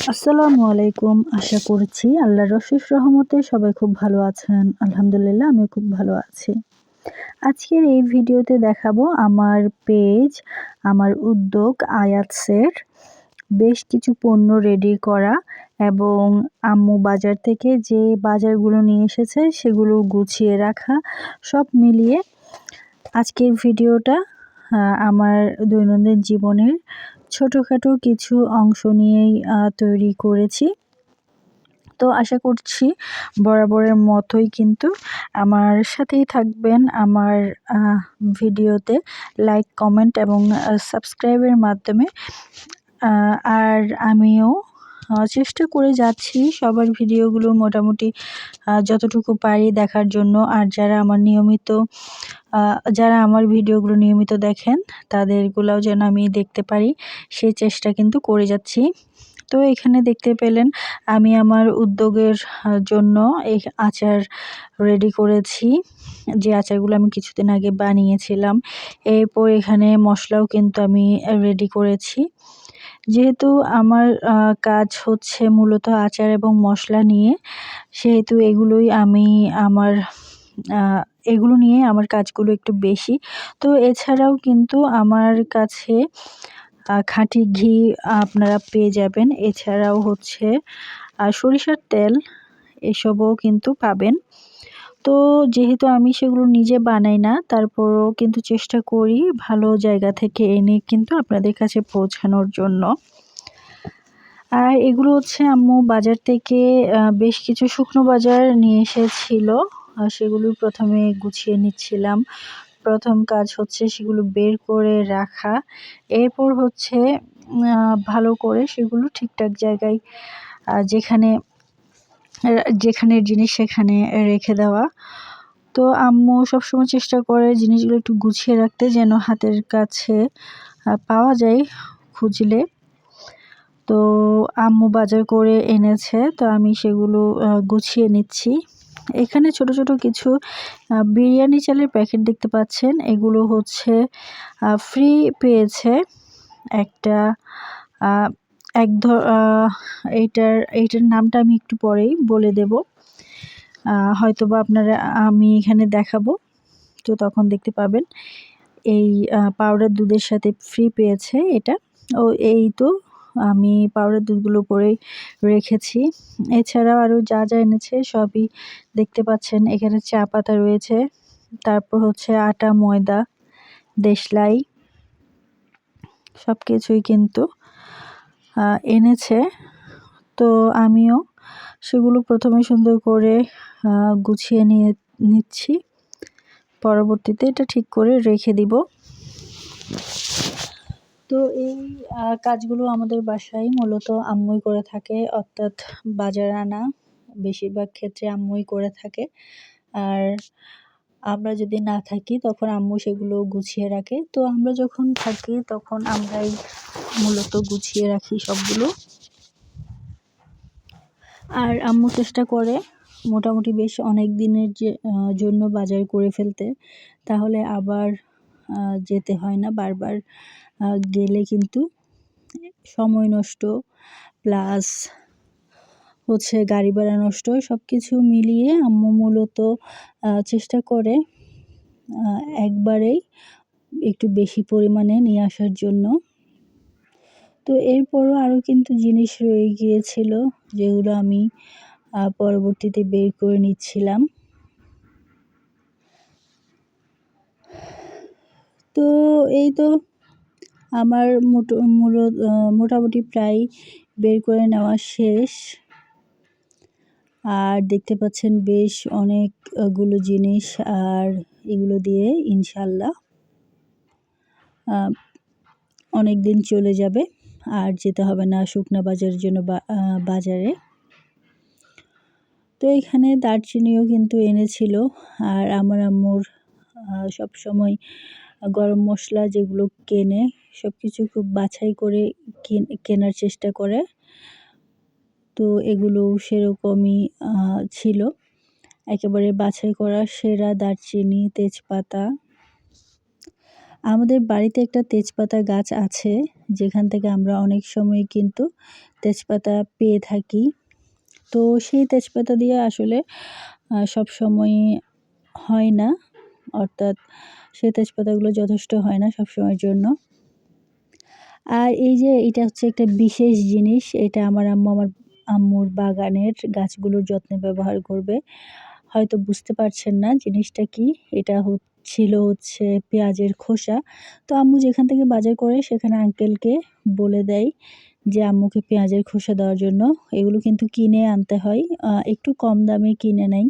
আসসালামু আলাইকুম। আশা করছি আল্লাহর অশেষ রহমতে সবাই খুব ভালো আছেন। আলহামদুলিল্লাহ আমিও খুব ভালো আছি। আজকের এই ভিডিওতে দেখাবো আমার পেজ, আমার উদ্যোগ আয়াতসের বেশ কিছু পণ্য রেডি করা এবং আম্মু বাজার থেকে যে বাজারগুলো নিয়ে এসেছে সেগুলো গুছিয়ে রাখা, সব মিলিয়ে আজকের ভিডিওটা আমার দৈনন্দিন জীবনের ছোটোখাটো কিছু অংশ নিয়েই তৈরি করেছি। তো আশা করছি বরাবরের মতোই কিন্তু আমার সাথেই থাকবেন আমার ভিডিওতে লাইক, কমেন্ট এবং সাবস্ক্রাইবের মাধ্যমে। আর আমিও চেষ্টা করে যাচ্ছি সবার ভিডিওগুলো মোটামুটি যতটুকু পারি দেখার জন্য। আর যারা আমার ভিডিওগুলো নিয়মিত দেখেন তাদেরগুলোও যেন আমি দেখতে পারি সেই চেষ্টা কিন্তু করে যাচ্ছি। তো এখানে দেখতে পেলেন আমি আমার উদ্যোগের জন্য এই আচার রেডি করেছি, যে আচারগুলো আমি কিছুদিন আগে বানিয়েছিলাম। এরপর এখানে মশলাও কিন্তু আমি রেডি করেছি। যেহেতু আমার কাজ হচ্ছে মূলত আচার এবং মশলা নিয়ে, সেহেতু এগুলো নিয়ে আমার কাজগুলো একটু বেশি। তো এছাড়াও কিন্তু আমার কাছে খাঁটি ঘি আপনারা পেয়ে যাবেন। এছাড়াও হচ্ছে সরিষার তেল, এসবও কিন্তু পাবেন। তো যেহেতু আমি সেগুলো নিজে বানাই না, তারপরও কিন্তু চেষ্টা করি ভালো জায়গা থেকে এনে কিন্তু আপনাদের কাছে পৌঁছানোর জন্য। আর এগুলো হচ্ছে আম্মু বাজার থেকে বেশ কিছু শুকনো বাজার নিয়ে এসেছিল। সেগুলো প্রথমে গুছিয়ে নিচ্ছিলাম। প্রথম কাজ হচ্ছে সেগুলো বের করে রাখা। এরপর হচ্ছে ভালো করে সেগুলো ঠিকঠাক জায়গায় যেখানের জিনিস সেখানে রেখে দেওয়া। তো আম্মু সবসময় চেষ্টা করে জিনিসগুলো একটু গুছিয়ে রাখতে, যেন হাতের কাছে পাওয়া যায় খুঁজলে। তো আম্মু বাজার করে এনেছে, তো আমি সেগুলো গুছিয়ে নিচ্ছি। এখানে ছোট ছোট কিছু বিরিয়ানি চালের প্যাকেট দেখতে পাচ্ছেন। এগুলো হচ্ছে ফ্রি পেয়েছে একটা। এইটার নামটা আমি একটু পরেই বলে দেব, হয়তোবা আমি এখানে দেখাবো, তো তখন দেখতে পাবেন। এই পাউডার দুধের সাথে ফ্রি পেয়েছে এটা। এই তো আমি পাউডার দুধগুলো করে রেখেছি। এছাড়াও আরও যা যা এনেছে সবই দেখতে পাচ্ছেন। এখানে চা পাতা রয়েছে, তারপর হচ্ছে আটা, ময়দা, দেশলাই, সব কিছুই কিন্তু এনেছে। তো আমিও সেগুলো প্রথমে সুন্দর করে গুছিয়ে নিচ্ছি, পরবর্তীতে এটা ঠিক করে রেখে দিব। তো এই কাজগুলো আমাদের বাসায় মূলত আম্মুই করে থাকে, অর্থাৎ বাজার আনা বেশিরভাগ ক্ষেত্রে আম্মুই করে থাকে। আর আমরা যদি না থাকি তখন আম্মু সেগুলো গুছিয়ে রাখে। তো আমরা যখন থাকি তখন আমরাই মূলত গুছিয়ে রাখি সবগুলো। আর আম্মু চেষ্টা করে মোটামুটি বেশ অনেক দিনের জন্য বাজার করে ফেলতে, তাহলে আবার যেতে হয় না বারবার। গেলে কিন্তু সময় নষ্ট, প্লাস হচ্ছে গাড়ি ভাড়া নষ্ট, সব কিছু মিলিয়ে আম্মু মূলত চেষ্টা করে একবারেই একটু বেশি পরিমাণে নিয়ে আসার জন্য। তো এরপরও আরও কিন্তু জিনিস রয়ে গিয়েছিল, যেগুলো আমি পরবর্তীতে বের করে নিচ্ছিলাম। তো এই তো আমার মোটামুটি প্রায় বের করে নেওয়া শেষ। আর দেখতে পাচ্ছেন বেশ অনেকগুলো জিনিস, আর এগুলো দিয়ে ইনশাল্লাহ অনেক দিন চলে যাবে, আর যেতে হবে না শুকনা বাজারের জন্য বাজারে। তো এখানে দারচিনিও কিন্তু এনেছিল। আর আমার আম্মুর সবসময় গরম মশলা যেগুলো কেনে সব কিছু খুব বাছাই করে কেনার চেষ্টা করে। তো এগুলো সেরকমই ছিল, একেবারে বাছাই করা সেরা দারচিনি, তেজপাতা। আমাদের বাড়িতে একটা তেজপাতা গাছ আছে, যেখান থেকে আমরা অনেক সময় কিন্তু তেজপাতা পেয়ে থাকি। তো সেই তেজপাতা দিয়ে আসলে সবসময় হয় না, অর্থাৎ সেই তেজপাতাগুলো যথেষ্ট হয় না সবসময়ের জন্য। আর এই যে এটা হচ্ছে একটা বিশেষ জিনিস, এটা আমার আম্মুর বাগানের গাছগুলোর যত্নে ব্যবহার করবে। হয়তো বুঝতে পারছেন না জিনিসটা কি। এটা হচ্ছে পেঁয়াজের খোসা। তো আম্মু যেখান থেকে বাজার করে সেখানে আঙ্কেলকে বলে দেয় যে আম্মুকে পেঁয়াজের খোসা দেওয়ার জন্য। এগুলো কিন্তু কিনে আনতে হয়, একটু কম দামে কিনে নেয়।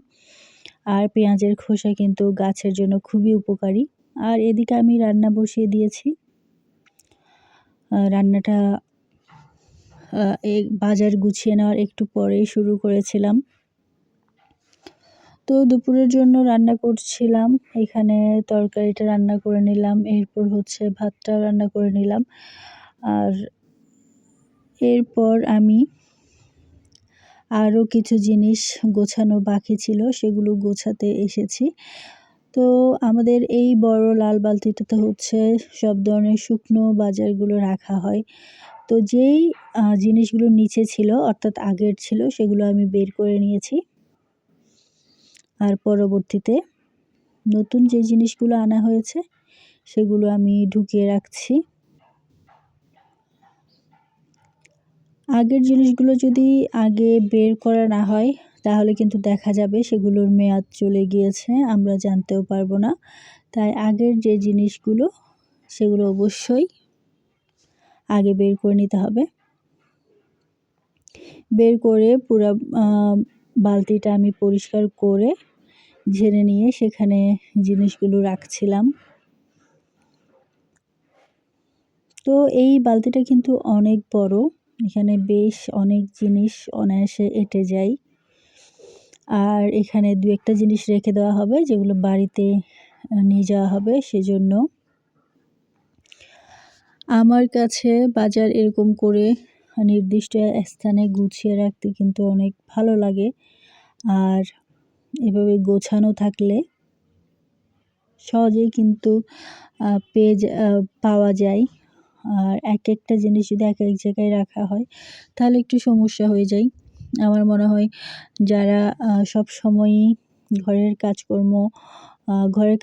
আর পেঁয়াজের খোসা কিন্তু গাছের জন্য খুবই উপকারী। আর এদিকে আমি রান্না বসিয়ে দিয়েছি। রান্নাটা বাজার গুছিয়ে নেওয়ার একটু পরেই শুরু করেছিলাম। তো দুপুরের জন্য রান্না করছিলাম, এখানে তরকারিটা রান্না করে নিলাম, এরপর হচ্ছে ভাতটা রান্না করে নিলাম। আর এরপর আমি আরও কিছু জিনিস গোছানো বাকি ছিল, সেগুলো গোছাতে এসেছি। তো আমাদের এই বড় লাল বালতিটাতে হচ্ছে সব ধরনের শুকনো বাজারগুলো রাখা হয়। তো যেই জিনিসগুলো নিচে ছিল, অর্থাৎ আগের ছিল, সেগুলো আমি বের করে নিয়েছি। আর পরবর্তীতে নতুন যে জিনিসগুলো আনা হয়েছে সেগুলো আমি ঢুকিয়ে রাখছি। আগের জিনিসগুলো যদি আগে বের করা না হয় তাহলে কিন্তু দেখা যাবে সেগুলোর মেয়াদ চলে গিয়েছে, আমরা জানতেও পারবো না। তাই আগের যে জিনিসগুলো সেগুলো অবশ্যই আগে বের করে নিতে হবে। বের করে পুরো বালতিটা আমি পরিষ্কার করে ঝেড়ে নিয়ে সেখানে জিনিসগুলো রাখছিলাম। তো এই বালতিটা কিন্তু অনেক বড়, এখানে বেশ অনেক জিনিস অনায়াসে এঁটে যায়। আর এখানে দু একটা জিনিস রেখে দেওয়া হবে যেগুলো বাড়িতে নিয়ে যাওয়া হবে, সেজন্য। আমার কাছে বাজার এরকম করে নির্দিষ্ট স্থানে গুছিয়ে রাখতে কিন্তু অনেক ভালো লাগে। আর এভাবে গোছানো থাকলে সহজেই কিন্তু পাওয়া যায়। আর একটা জিনিস যদি এক জায়গায় রাখা হয় তাহলে একটু সমস্যা হয়ে যায়। আমার মনে হয় যারা সবসময়ই ঘরের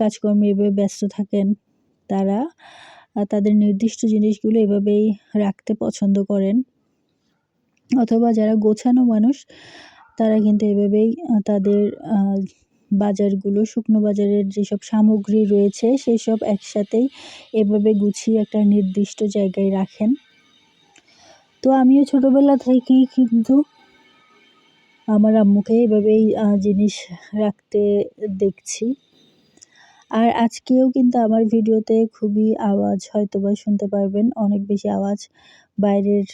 কাজকর্মে এভাবে ব্যস্ত থাকেন, তারা তাদের নির্দিষ্ট জিনিসগুলো এভাবেই রাখতে পছন্দ করেন। অথবা যারা গোছানো মানুষ তারা কিন্তু এভাবেই তাদের বাজারগুলো, শুকনো বাজারের যেসব সামগ্রী রয়েছে সেসব একসাথেই এভাবে গুছিয়ে একটা নির্দিষ্ট জায়গায় রাখেন। তো আমিও ছোটোবেলা থেকেই কিন্তু আমার আম্মুকে এভাবেই জিনিস রাখতে দেখছি। আর আজকেও কিন্তু আমার ভিডিওতে খুবই আওয়াজ হয়তোবা শুনতে পারবেন, অনেক বেশি আওয়াজ। বাইরের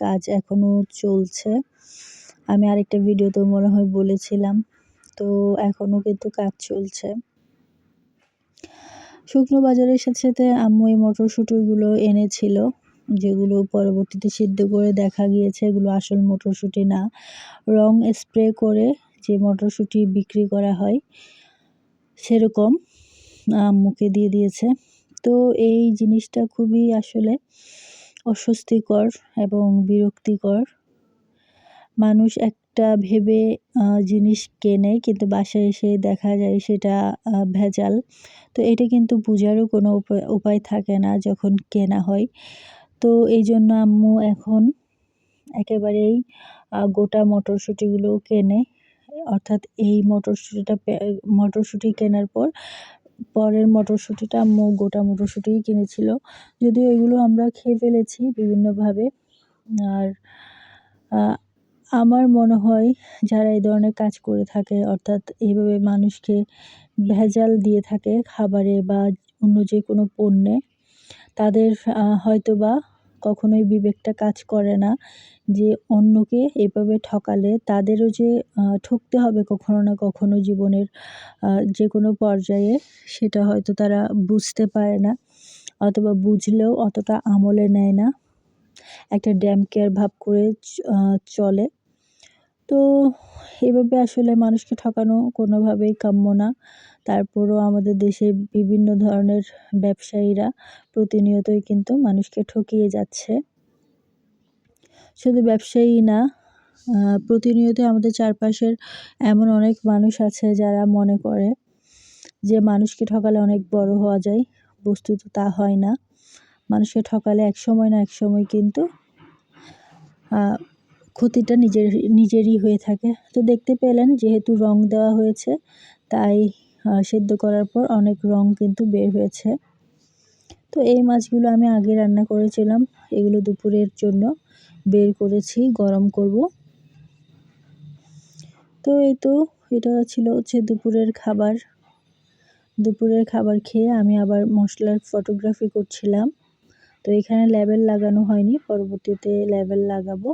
কাজ এখনও চলছে। আমি আরেকটা ভিডিওতেও মনে হয় বলেছিলাম। তো এখনও কিন্তু কাজ চলছে। শুকনো বাজারের সাথে সাথে আম্মু এই মটরশুঁটিগুলো এনেছিল, যেগুলো পরবর্তীতে সিদ্ধ করে দেখা গিয়েছে এগুলো আসল মটরশুঁটি না, রং স্প্রে করে যে মটরশুঁটি বিক্রি করা হয় সেরকম আম্মুকে দিয়ে দিয়েছে। তো এই জিনিসটা খুবই আসলে অস্বস্তিকর এবং বিরক্তিকর। মানুষ একটা ভেবে জিনিস কেনে কিন্তু বাসায় এসে দেখা যায় সেটা ভেজাল। তো এটা কিন্তু বোঝারও কোনো উপায় থাকে না যখন কেনা হয়। তো এইজন্য আম্মু এখন একেবারেই গোটা মটরশুঁটিগুলো কেনে, অর্থাৎ এই মটরশুঁটি কেনার পরের মটরশুঁটিটা আম্মু গোটা মটরশুঁটিই কিনেছিল। যদিও এগুলো আমরা খেয়ে ফেলেছি বিভিন্নভাবে। আর আমার মনে হয় যারা এই ধরনের কাজ করে থাকে, অর্থাৎ এইভাবে মানুষকে ভেজাল দিয়ে থাকে খাবারে বা অন্য যে কোনো পণ্যে, তাদের হয়তোবা কখনোই বিবেকটা কাজ করে না যে অন্যকে এভাবে ঠকালে তাদেরও যে ঠকতে হবে কখনো না কখনো জীবনের যে কোনো পর্যায়ে, সেটা হয়তো তারা বুঝতে পারে না, অথবা বুঝলেও অতটা আমলে নেয় না, একটা ড্যাম কেয়ার ভাব করে চলে। তো এভাবে আসলে মানুষকে ঠকানো কোনোভাবেই কাম্য না। তারপরও আমাদের দেশে বিভিন্ন ধরনের ব্যবসায়ীরা প্রতিনিয়তই কিন্তু মানুষকে ঠকিয়ে যাচ্ছে। শুধু ব্যবসায়ী না, প্রতিনিয়ত আমাদের চারপাশের এমন অনেক মানুষ আছে যারা মনে করে যে মানুষকে ঠকালে অনেক বড় হওয়া যায়। বস্তুত তা হয় না। মানুষকে ঠকালে একসময় না একসময় কিন্তু ক্ষতিটা নিজেরই হয়ে থাকে। তো দেখতে পেলেন যেহেতু রং দেওয়া হয়েছে তাই সেদ্ধ করার পর অনেক রং কিন্তু বের হয়েছে। তো এই মাছগুলো আমি আগে রান্না করেছিলাম, এগুলো দুপুরের জন্য বের করেছি, গরম করব। তো এই তো এটা ছিল হচ্ছে দুপুরের খাবার। দুপুরের খাবার খেয়ে আমি আবার মশলার ফটোগ্রাফি করছিলাম। তো এখানে লেবেল লাগানো হয়নি, পরবর্তীতে লেবেল লাগাবো।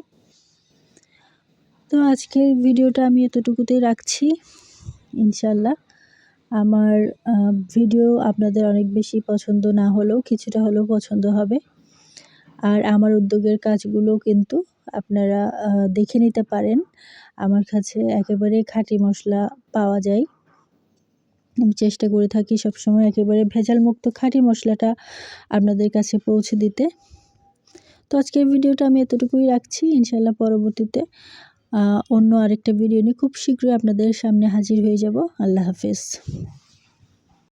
তো আজকের ভিডিওটা আমি এতটুকুতেই রাখছি। ইনশাল্লাহ আমার ভিডিও আপনাদের অনেক বেশি পছন্দ না হলেও কিছুটা হলেও পছন্দ হবে। আর আমার উদ্যোগের কাজগুলো কিন্তু আপনারা দেখে নিতে পারেন। আমার কাছে একেবারে খাঁটি মশলা পাওয়া যায়। আমি চেষ্টা করে থাকি সবসময় একেবারে ভেজালমুক্ত খাঁটি মশলাটা আপনাদের কাছে পৌঁছে দিতে। তো আজকের ভিডিওটা আমি এতটুকুই রাখছি। ইনশাল্লাহ পরবর্তীতে অন্য আরেকটা ভিডিও নিয়ে খুব শীঘ্রই আপনাদের সামনে হাজির হয়ে যাব। আল্লাহ হাফেজ।